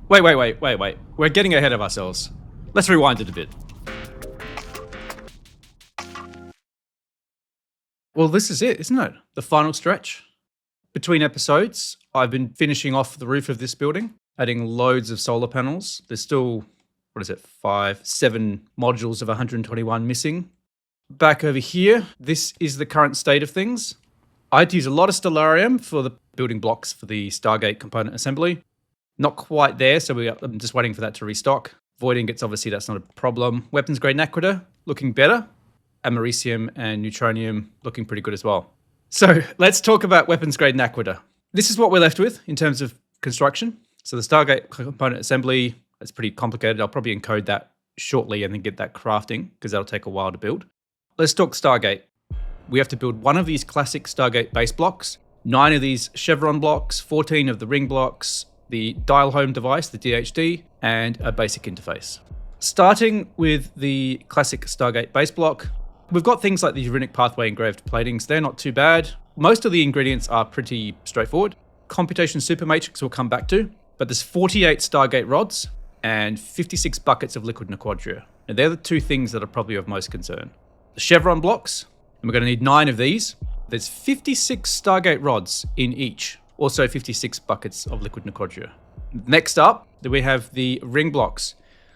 Wait. We're getting ahead of ourselves. Let's rewind it a bit. Well, this is it, isn't it? The final stretch. Between episodes, I've been finishing off the roof of this building, adding loads of solar panels. There's still, 7 modules of 121 missing. Back over here, this is the current state of things. I had to use a lot of stellarium for the building blocks for the Stargate component assembly. Not quite there, so I'm just waiting for that to restock. Void ingots, obviously that's not a problem. Weapons grade naquita, looking better. Americium and neutronium looking pretty good as well. So let's talk about weapons grade naquita. This is what we're left with in terms of construction. So the Stargate component assembly, that's pretty complicated. I'll probably encode that shortly and then get that crafting because that'll take a while to build. Let's talk Stargate. We have to build one of these classic Stargate base blocks, 9 of these chevron blocks, 14 of the ring blocks, the dial home device, the DHD, and a basic interface. Starting with the classic Stargate base block, we've got things like the runic pathway engraved platings. They're not too bad. Most of the ingredients are pretty straightforward. Computation supermatrix we'll come back to, but there's 48 Stargate rods and 56 buckets of liquid nequadria. And they're the 2 things that are probably of most concern. The chevron blocks, and we're going to need 9 of these. There's 56 Stargate rods in each, also 56 buckets of liquid nequadria. Next up, we have the ring blocks.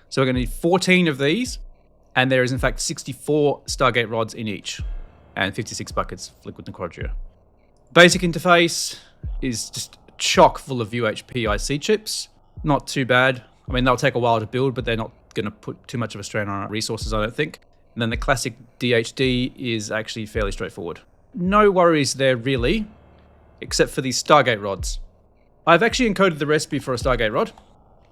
So we're going to need 14 of these. And there is in fact 64 Stargate rods in each and 56 buckets of liquid nequadria. Basic interface is just chock full of UHP IC chips. Not too bad. I mean, they'll take a while to build, but they're not going to put too much of a strain on our resources, I don't think. And then the classic DHD is actually fairly straightforward. No worries there really, except for these Stargate rods. I've actually encoded the recipe for a Stargate rod.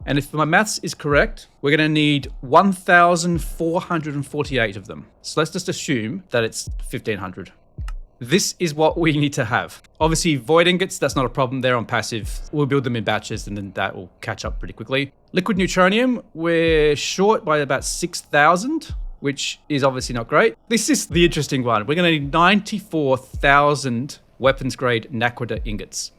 And if my maths is correct, we're going to need 1,448 of them. So let's just assume that it's 1,500. This is what we need to have. Obviously, void ingots, that's not a problem. They're on passive. We'll build them in batches and then that will catch up pretty quickly. Liquid neutronium, we're short by about 6,000, which is obviously not great. This is the interesting one. We're going to need 94,000 weapons grade naquita ingots.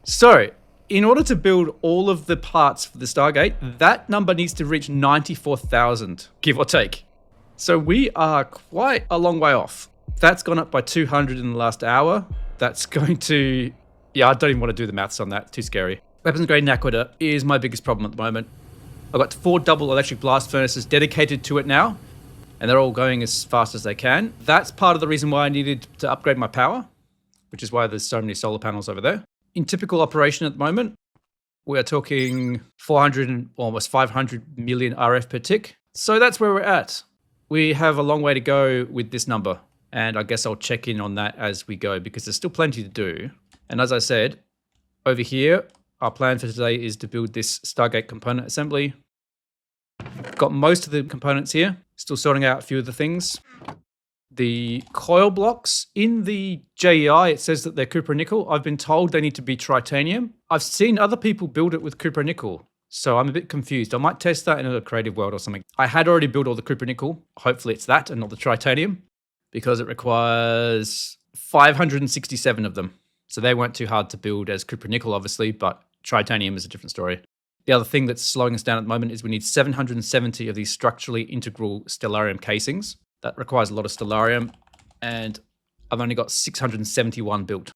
So, in order to build all of the parts for the Stargate, that number needs to reach 94,000, give or take. So we are quite a long way off. That's gone up by 200 in the last hour. That's going to... Yeah, I don't even want to do the maths on that. Too scary. Weapons grade naquita is my biggest problem at the moment. I've got 4 double electric blast furnaces dedicated to it now, and they're all going as fast as they can. That's part of the reason why I needed to upgrade my power, which is why there's so many solar panels over there. In typical operation at the moment, we are talking 400 and almost 500 million RF per tick. So that's where we're at. We have a long way to go with this number. And I guess I'll check in on that as we go because there's still plenty to do. And as I said, over here, our plan for today is to build this Stargate component assembly. Got most of the components here. Still sorting out a few of the things. The coil blocks in the JEI, it says that they're copper nickel. I've been told they need to be titanium. I've seen other people build it with copper nickel, so I'm a bit confused. I might test that in a creative world or something. I had already built all the copper nickel. Hopefully it's that and not the titanium because it requires 567 of them. So they weren't too hard to build as copper nickel, obviously, but titanium is a different story. The other thing that's slowing us down at the moment is we need 770 of these structurally integral stellarium casings. That requires a lot of stellarium, and I've only got 671 built.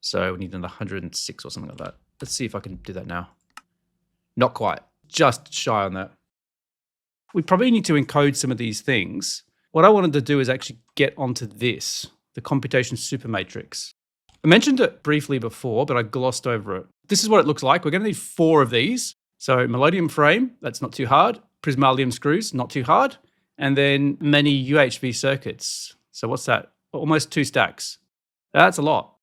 So we need another 106 or something like that. Let's see if I can do that now. Not quite, just shy on that. We probably need to encode some of these things. What I wanted to do is actually get onto this, the computation supermatrix. I mentioned it briefly before, but I glossed over it. This is what it looks like. We're going to need 4 of these. So meldonium frame, that's not too hard. Prismalium screws, not too hard. And then many UHV circuits. So what's that? Almost 2 stacks. That's a lot.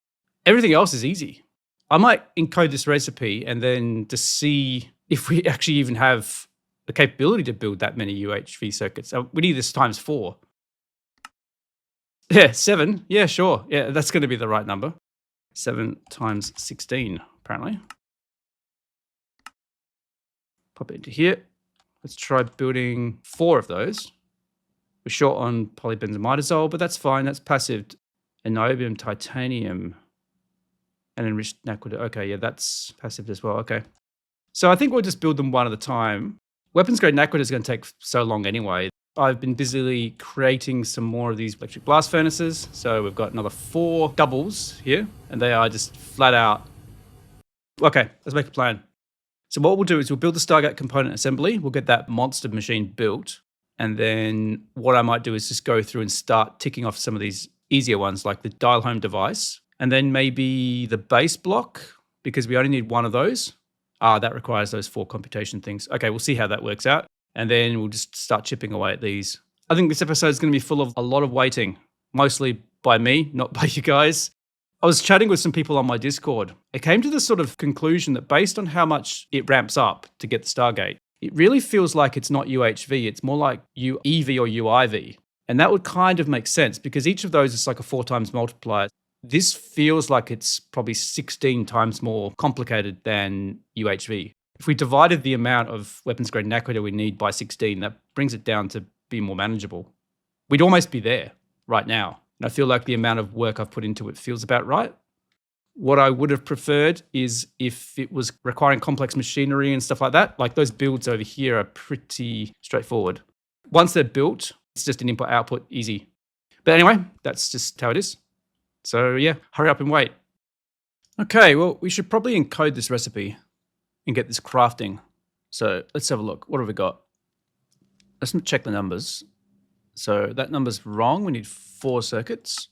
Everything else is easy. I might encode this recipe and then to see if we actually even have the capability to build that many UHV circuits. We need this times 4. Yeah, 7. Yeah, sure. Yeah, that's going to be the right number. 7 times 16, apparently. Pop it into here. Let's try building 4 of those. We're short on polybenzimidazole, but that's fine. That's passive. Niobium, titanium, and enriched naquita. Okay, yeah, that's passive as well. Okay. So I think we'll just build them one at a time. Weapons grade Naquit is going to take so long anyway. I've been busily creating some more of these electric blast furnaces. So we've got another 4 doubles here, and they are just flat out. Okay, let's make a plan. So what we'll do is we'll build the Stargate component assembly. We'll get that monster machine built. And then what I might do is just go through and start ticking off some of these easier ones, like the dial home device. And then maybe the base block, because we only need 1 of those. That requires those 4 computation things. Okay, we'll see how that works out. And then we'll just start chipping away at these. I think this episode is going to be full of a lot of waiting, mostly by me, not by you guys. I was chatting with some people on my Discord. I came to the sort of conclusion that based on how much it ramps up to get the Stargate, it really feels like it's not UHV, it's more like UEV or UIV. And that would kind of make sense because each of those is like a 4 times multiplier. This feels like it's probably 16 times more complicated than UHV. If we divided the amount of weapons grade Naquita we need by 16, that brings it down to be more manageable. We'd almost be there right now. And I feel like the amount of work I've put into it feels about right. What I would have preferred is if it was requiring complex machinery and stuff like that, like those builds over here are pretty straightforward. Once they're built, it's just an input output, easy. But anyway, that's just how it is. So yeah, hurry up and wait. Okay, well, we should probably encode this recipe and get this crafting. So let's have a look. What have we got? Let's check the numbers. So that number's wrong. We need 4 circuits.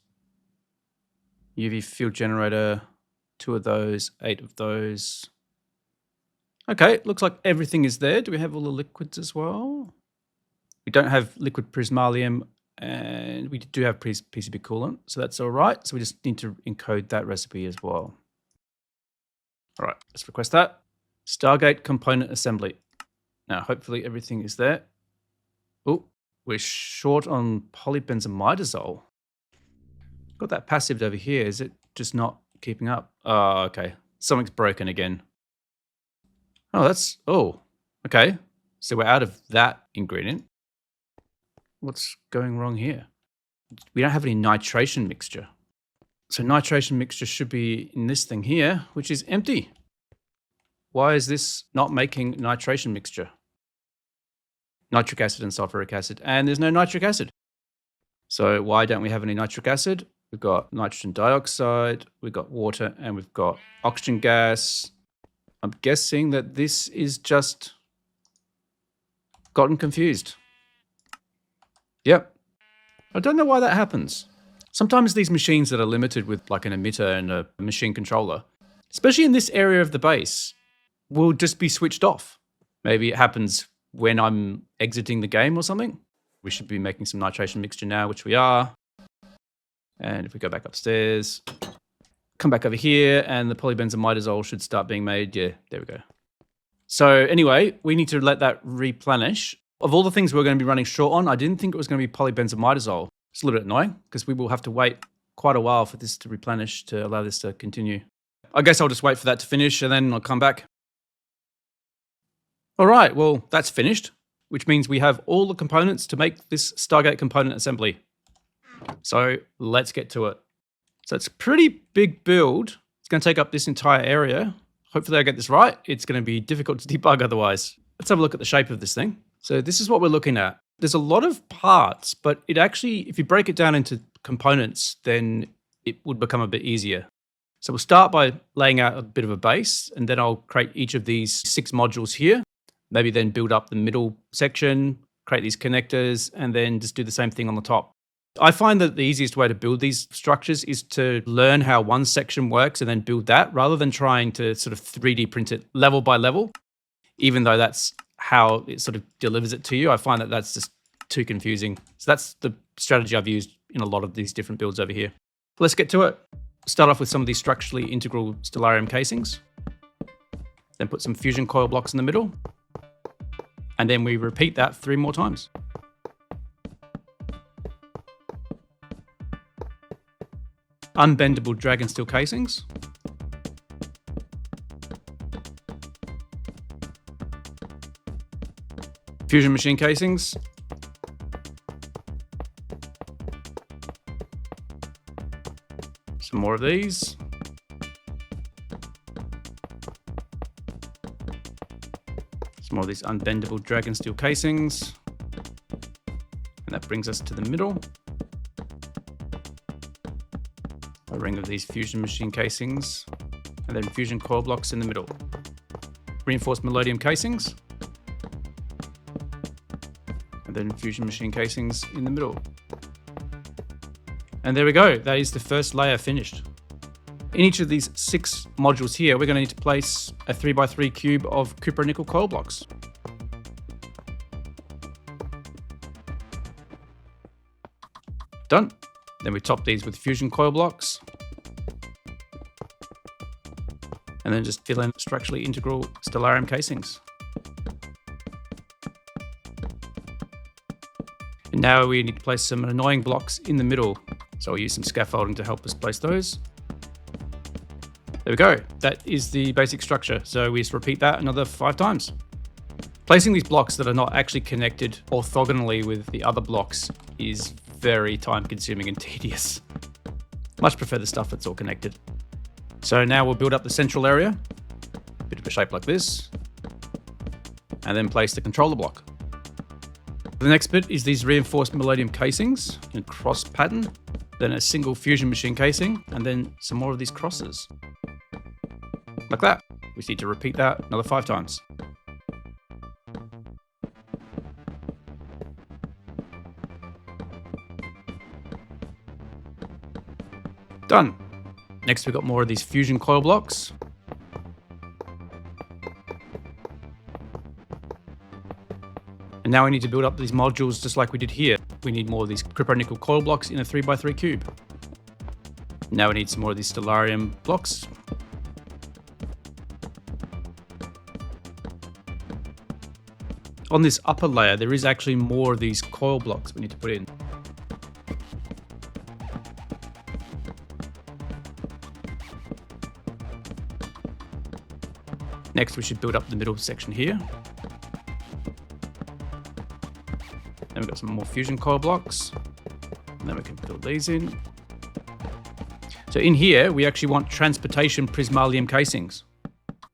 UV field generator, 2 of those, 8 of those. Okay, looks like everything is there. Do we have all the liquids as well? We don't have liquid prismalium, and we do have PCB coolant, so that's all right. So we just need to encode that recipe as well. All right, let's request that. Stargate component assembly. Now, hopefully everything is there. Oh, we're short on polybenzimidazole. Got that passived over here. Is it just not keeping up? Oh, okay. Something's broken again. Oh, okay. So we're out of that ingredient. What's going wrong here? We don't have any nitration mixture. So nitration mixture should be in this thing here, which is empty. Why is this not making nitration mixture? Nitric acid and sulfuric acid, and there's no nitric acid. So why don't we have any nitric acid? We've got nitrogen dioxide, we've got water, and we've got oxygen gas. I'm guessing that this is just gotten confused. Yep. I don't know why that happens. Sometimes these machines that are limited with like an emitter and a machine controller, especially in this area of the base, will just be switched off. Maybe it happens when I'm exiting the game or something. We should be making some nitration mixture now, which we are. And if we go back upstairs, come back over here, and the polybenzimidazole should start being made. Yeah, there we go. So anyway, we need to let that replenish. Of all the things we're going to be running short on, I didn't think it was going to be polybenzimidazole. It's a little bit annoying because we will have to wait quite a while for this to replenish to allow this to continue. I guess I'll just wait for that to finish and then I'll come back. All right, well, that's finished, which means we have all the components to make this Stargate component assembly. So let's get to it. So it's a pretty big build. It's going to take up this entire area. Hopefully I get this right. It's going to be difficult to debug otherwise. Let's have a look at the shape of this thing. So this is what we're looking at. There's a lot of parts, but it actually, if you break it down into components, then it would become a bit easier. So we'll start by laying out a bit of a base, and then I'll create each of these 6 modules here. Maybe then build up the middle section, create these connectors, and then just do the same thing on the top. I find that the easiest way to build these structures is to learn how one section works and then build that, rather than trying to sort of 3D print it level by level, even though that's how it sort of delivers it to you. I find that that's just too confusing. So that's the strategy I've used in a lot of these different builds over here. Let's get to it. Start off with some of these structurally integral stellarium casings, then put some fusion coil blocks in the middle, and then we repeat that 3 more times. Unbendable dragon steel casings. Fusion machine casings. Some more of these. Some more of these unbendable dragon steel casings. And that brings us to the middle. A ring of these fusion machine casings. And then fusion coil blocks in the middle. Reinforced melodium casings. And then fusion machine casings in the middle. And there we go. That is the first layer finished. In each of these 6 modules here, we're going to need to place a 3x3 cube of copper nickel coil blocks. Done. Then we top these with fusion coil blocks. And then just fill in structurally integral stellarium casings. And now we need to place some annoying blocks in the middle. So we'll use some scaffolding to help us place those. There we go. That is the basic structure. So we just repeat that another 5 times. Placing these blocks that are not actually connected orthogonally with the other blocks is very time consuming and tedious. Much prefer the stuff that's all connected. So now we'll build up the central area, bit of a shape like this, and then place the controller block. The next bit is these reinforced melodium casings in a cross pattern, then a single fusion machine casing, and then some more of these crosses. Like that. We just need to repeat that another 5 times. Done. Next we've got more of these fusion coil blocks. And now we need to build up these modules just like we did here. We need more of these copper nickel coil blocks in a 3x3 cube. Now we need some more of these stellarium blocks. On this upper layer, there is actually more of these coil blocks we need to put in. Next, we should build up the middle section here. Then we've got some more fusion coil blocks. And then we can build these in. So in here, we actually want transportation prismalium casings,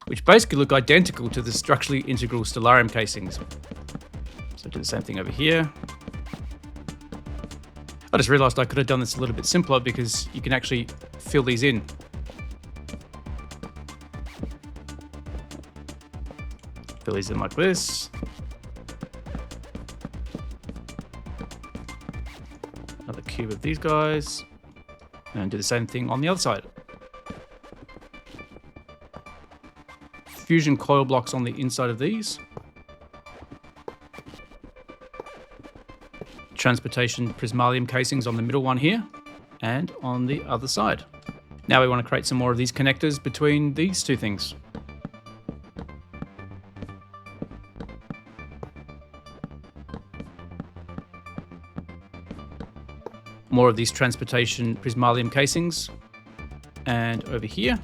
which basically look identical to the structurally integral stellarium casings. So do the same thing over here. I just realized I could have done this a little bit simpler because you can actually fill these in. Fill these in like this. Another cube of these guys. And do the same thing on the other side. Fusion coil blocks on the inside of these. Transportation prismalium casings on the middle one here and on the other side. Now we want to create some more of these connectors between these 2 things. More of these transportation prismalium casings and over here.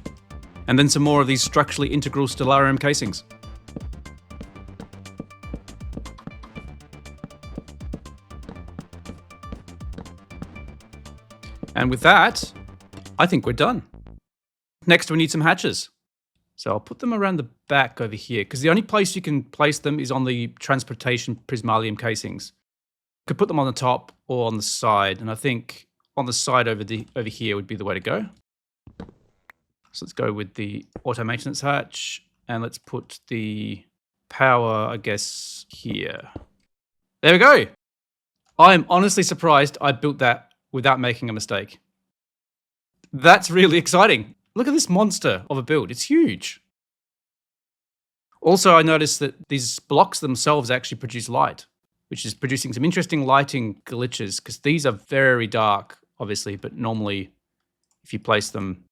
And then some more of these structurally integral stellarium casings. And with that, I think we're done. Next, we need some hatches. So I'll put them around the back over here because the only place you can place them is on the transportation prismalium casings. You could put them on the top or on the side. And I think on the side over here would be the way to go. So let's go with the auto maintenance hatch and let's put the power, I guess, here. There we go. I'm honestly surprised I built that without making a mistake. That's really exciting. Look at this monster of a build. It's huge. Also, I noticed that these blocks themselves actually produce light, which is producing some interesting lighting glitches because these are very dark, obviously, but normally if you place them,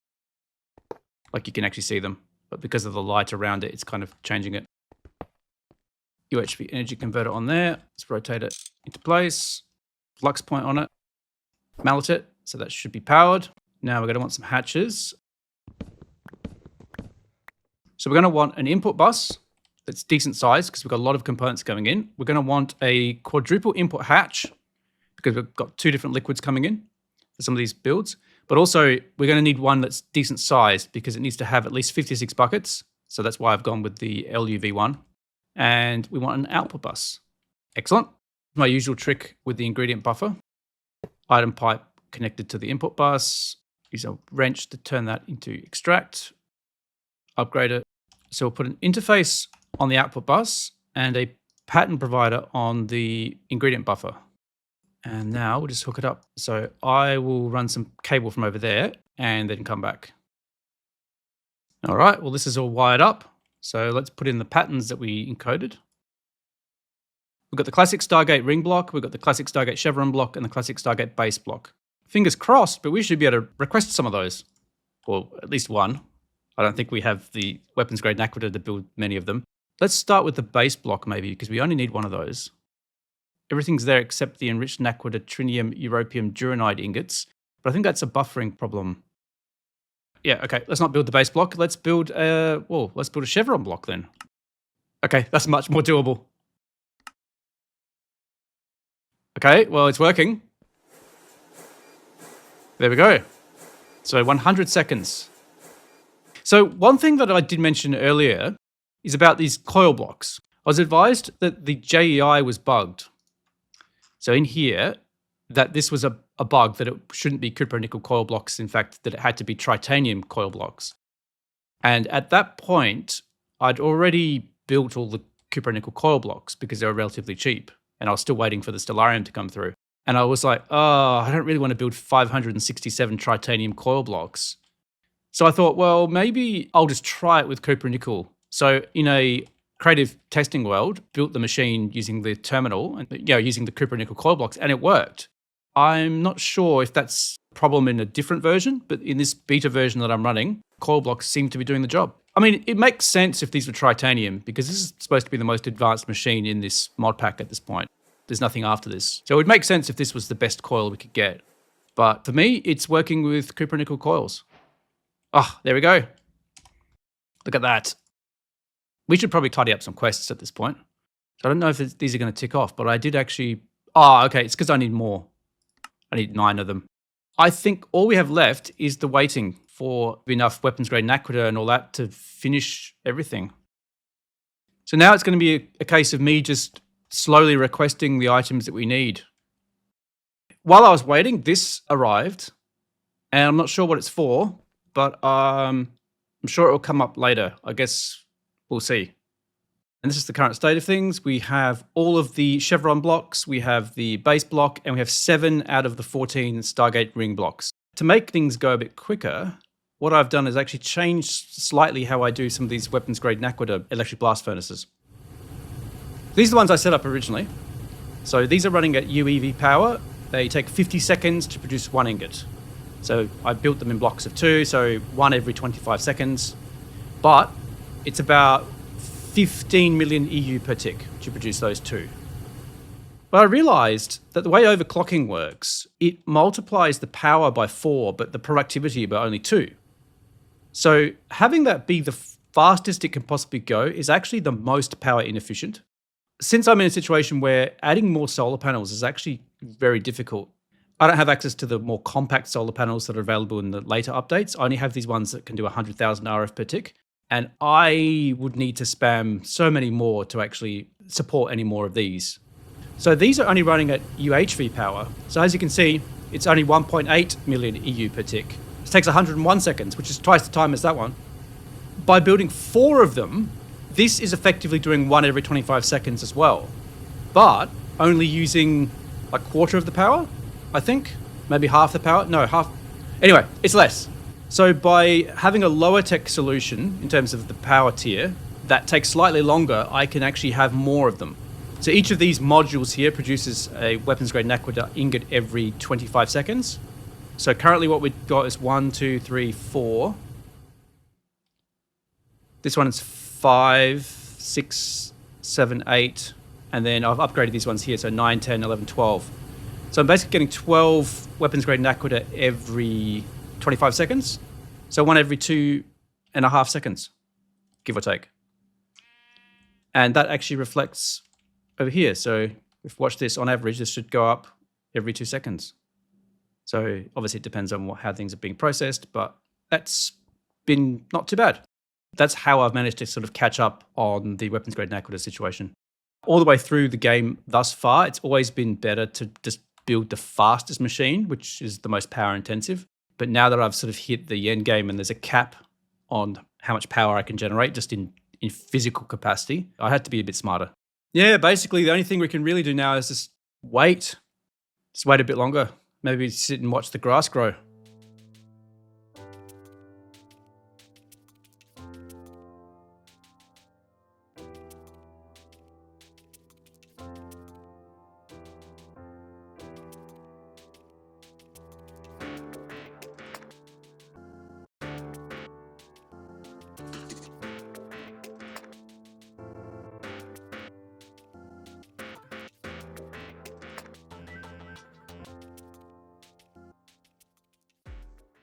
like you can actually see them, but because of the light around it, it's kind of changing it. UHV energy converter on there. Let's rotate it into place. Flux point on it. Mallet it, so that should be powered. Now we're going to want some hatches. So we're going to want an input bus that's decent size because we've got a lot of components going in. We're going to want a quadruple input hatch because we've got 2 different liquids coming in for some of these builds. But also we're going to need one that's decent sized because it needs to have at least 56 buckets. So that's why I've gone with the LUV one. And we want an output bus. Excellent. My usual trick with the ingredient buffer. Item pipe connected to the input bus. Use a wrench to turn that into extract. Upgrade it. So we'll put an interface on the output bus and a pattern provider on the ingredient buffer. And now we'll just hook it up. So I will run some cable from over there and then come back. All right, well, this is all wired up. So let's put in the patterns that we encoded. We've got the classic Stargate ring block, we've got the classic Stargate chevron block, and the classic Stargate base block. Fingers crossed, but we should be able to request some of those. Or at least one. I don't think we have the weapons grade Naquita to build many of them. Let's start with the base block maybe, because we only need one of those. Everything's there except the enriched Naquita trinium europium duranide ingots, but I think that's a buffering problem. Yeah, okay, let's not build the base block. Let's build a chevron block then. Okay, that's much more doable. Okay, well, it's working. There we go. So 100 seconds. So one thing that I did mention earlier is about these coil blocks. I was advised that the JEI was bugged. So in here, that this was a bug, that it shouldn't be cupronickel coil blocks, in fact, that it had to be tritanium coil blocks. And at that point, I'd already built all the cupronickel coil blocks because they were relatively cheap. And I was still waiting for the stellarium to come through. And I was like, oh, I don't really want to build 567 tritanium coil blocks. So I thought, well, maybe I'll just try it with cupronickel. So in a creative testing world, built the machine using the terminal and using the cupronickel coil blocks, and it worked. I'm not sure if that's a problem in a different version, but in this beta version that I'm running, coil blocks seem to be doing the job. I mean, it makes sense if these were tritanium, because this is supposed to be the most advanced machine in this mod pack at this point. There's nothing after this. So it would make sense if this was the best coil we could get. But for me, it's working with cupronickel coils. Oh, there we go. Look at that. We should probably tidy up some quests at this point. So I don't know if these are going to tick off, but I did actually... Oh, okay, it's because I need more. I need 9 of them. I think all we have left is the waiting for enough weapons grade Naquita and all that to finish everything. So now it's going to be a case of me just slowly requesting the items that we need. While I was waiting, this arrived, and I'm not sure what it's for, but I'm sure it will come up later. I guess we'll see. And this is the current state of things. We have all of the chevron blocks, we have the base block, and we have 7 out of the 14 Stargate ring blocks. To make things go a bit quicker, what I've done is actually changed slightly how I do some of these weapons grade Naquita electric blast furnaces. These are the ones I set up originally. So these are running at UEV power. They take 50 seconds to produce 1 ingot. So I built them in blocks of 2, so 1 every 25 seconds. But it's about 15 million EU per tick to produce those 2. But I realized that the way overclocking works, it multiplies the power by 4, but the productivity by only 2. So having that be the fastest it can possibly go is actually the most power inefficient. Since I'm in a situation where adding more solar panels is actually very difficult, I don't have access to the more compact solar panels that are available in the later updates. I only have these ones that can do 100,000 RF per tick. And I would need to spam so many more to actually support any more of these. So these are only running at UHV power. So as you can see, it's only 1.8 million EU per tick. It takes 101 seconds, which is twice the time as that one. By building 4 of them, this is effectively doing 1 every 25 seconds as well, but only using a quarter of the power, I think. Maybe half the power. No, half. Anyway, it's less. So by having a lower tech solution in terms of the power tier that takes slightly longer, I can actually have more of them. So each of these modules here produces a weapons grade Naquita ingot every 25 seconds. So currently what we've got is 1, 2, 3, 4. This one is 5, 6, 7, 8. And then I've upgraded these ones here, so 9, 10, 11, 12. So I'm basically getting 12 weapons grade Naquita every 25 seconds. So 1 every 2.5 seconds, give or take. And that actually reflects over here. So if watch this, on average, this should go up every 2 seconds. So obviously it depends on how things are being processed, but that's been not too bad. That's how I've managed to sort of catch up on the weapons grade Nakoda situation. All the way through the game thus far, it's always been better to just build the fastest machine, which is the most power intensive. But now that I've sort of hit the end game and there's a cap on how much power I can generate just in physical capacity, I had to be a bit smarter. Yeah, basically the only thing we can really do now is just wait. Just wait a bit longer. Maybe sit and watch the grass grow.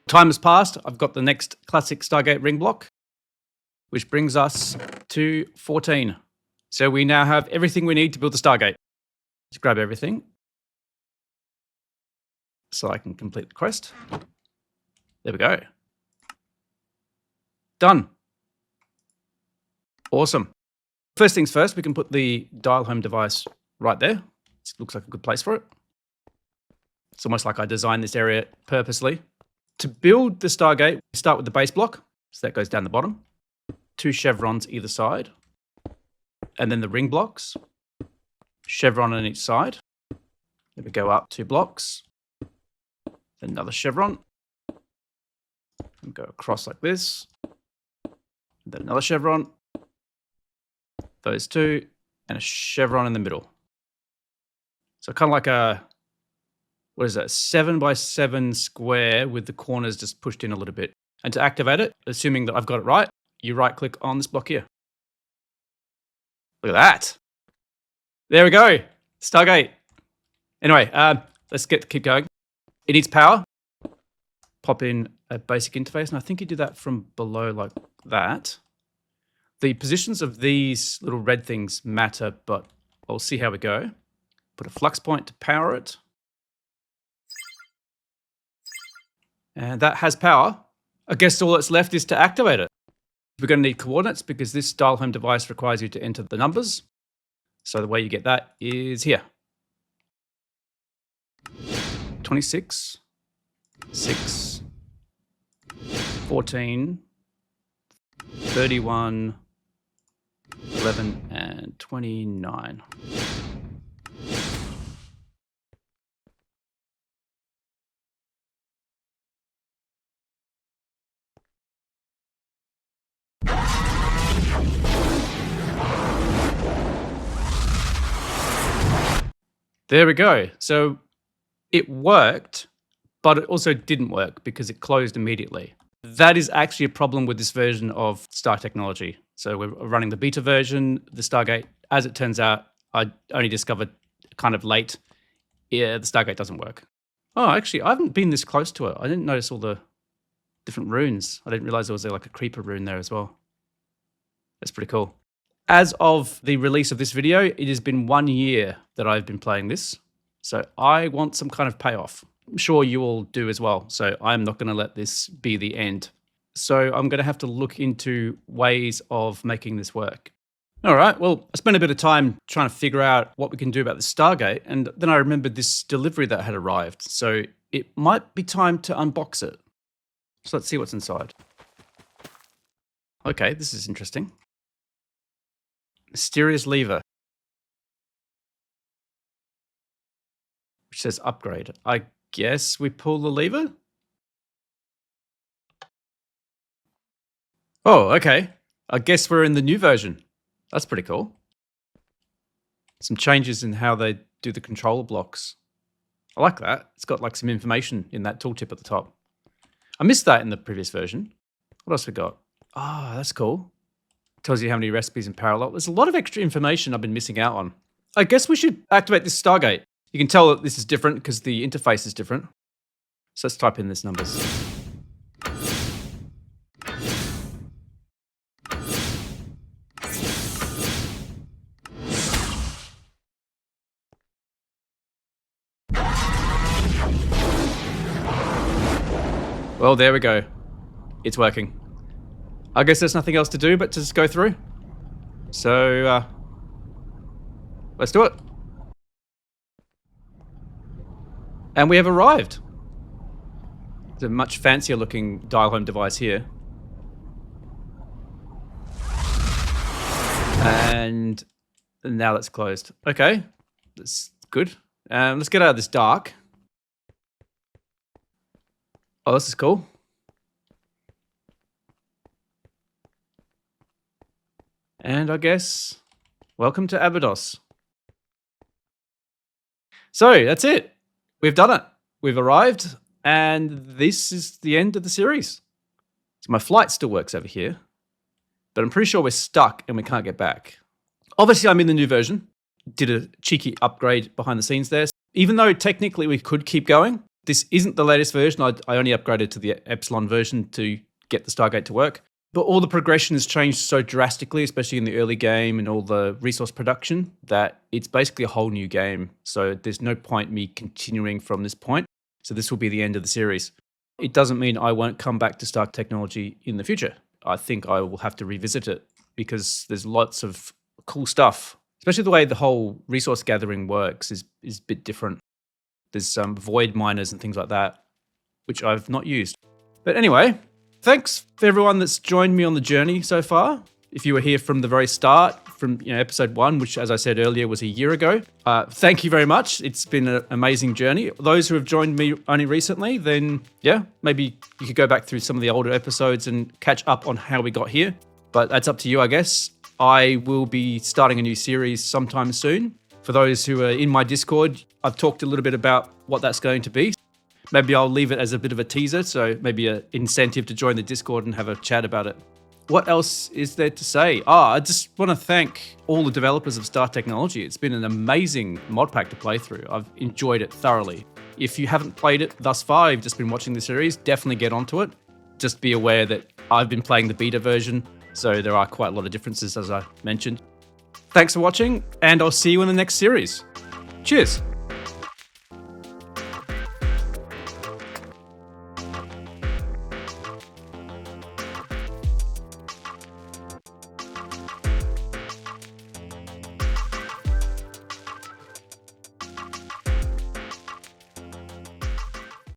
Time has passed. I've got the next classic Stargate ring block, which brings us to 14. So we now have everything we need to build the Stargate. Let's grab everything so I can complete the quest. There we go. Done. Awesome. First things first, we can put the dial home device right there. It looks like a good place for it. It's almost like I designed this area purposely. To build the Stargate, we start with the base block. So that goes down the bottom. 2 chevrons either side. And then the ring blocks. Chevron on each side. Then we go up 2 blocks. Then another chevron. And go across like this. And then another chevron. Those 2. And a chevron in the middle. So kind of like a, what is that, 7x7 square with the corners just pushed in a little bit. And to activate it, assuming that I've got it right, you right click on this block here. Look at that. There we go. Stargate. Anyway, let's keep going. It needs power. Pop in a basic interface. And I think you do that from below like that. The positions of these little red things matter, but I'll see how we go. Put a flux point to power it. And that has power. I guess all that's left is to activate it. We're going to need coordinates because this dial home device requires you to enter the numbers. So the way you get that is here. 26, 6, 14, 31, 11, and 29. There we go. So it worked, but it also didn't work because it closed immediately. That is actually a problem with this version of Star Technology. So we're running the beta version, the Stargate. As it turns out, I only discovered kind of late, yeah, the Stargate doesn't work. Oh, actually, I haven't been this close to it. I didn't notice all the different runes. I didn't realize there was like a creeper rune there as well. That's pretty cool. As of the release of this video, it has been 1 year that I've been playing this. So I want some kind of payoff. I'm sure you all do as well. So I'm not going to let this be the end. So I'm going to have to look into ways of making this work. All right, well, I spent a bit of time trying to figure out what we can do about the Stargate. And then I remembered this delivery that had arrived. So it might be time to unbox it. So let's see what's inside. Okay, this is interesting. Mysterious lever, which says upgrade. I guess we pull the lever? Oh, okay. I guess we're in the new version. That's pretty cool. Some changes in how they do the controller blocks. I like that. It's got like some information in that tooltip at the top. I missed that in the previous version. What else we got? Ah, that's cool. Tells you how many recipes in parallel. There's a lot of extra information I've been missing out on. I guess we should activate this Stargate. You can tell that this is different because the interface is different. So let's type in these numbers. Well, there we go. It's working. I guess there's nothing else to do but to just go through. So, let's do it. And we have arrived. It's a much fancier looking dial home device here. And now that's closed. Okay, that's good. Let's get out of this dark. Oh, this is cool. And I guess, welcome to Abydos. So that's it. We've done it. We've arrived, and this is the end of the series. So my flight still works over here, but I'm pretty sure we're stuck and we can't get back. Obviously, I'm in the new version. Did a cheeky upgrade behind the scenes there. Even though technically we could keep going, this isn't the latest version. I only upgraded to the Epsilon version to get the Stargate to work. But all the progression has changed so drastically, especially in the early game and all the resource production, that it's basically a whole new game. So there's no point me continuing from this point. So this will be the end of the series. It doesn't mean I won't come back to Stark Technology in the future. I think I will have to revisit it because there's lots of cool stuff, especially the way the whole resource gathering works is a bit different. There's some void miners and things like that, which I've not used. But anyway, thanks for everyone that's joined me on the journey so far. If you were here from the very start, from episode 1, which, as I said earlier, was a year ago, thank you very much. It's been an amazing journey. Those who have joined me only recently, then maybe you could go back through some of the older episodes and catch up on how we got here. But that's up to you, I guess. I will be starting a new series sometime soon. For those who are in my Discord, I've talked a little bit about what that's going to be. Maybe I'll leave it as a bit of a teaser, so maybe an incentive to join the Discord and have a chat about it. What else is there to say? I just want to thank all the developers of Star Technology. It's been an amazing modpack to play through. I've enjoyed it thoroughly. If you haven't played it thus far, you've just been watching the series, definitely get onto it. Just be aware that I've been playing the beta version, so there are quite a lot of differences, as I mentioned. Thanks for watching, and I'll see you in the next series. Cheers.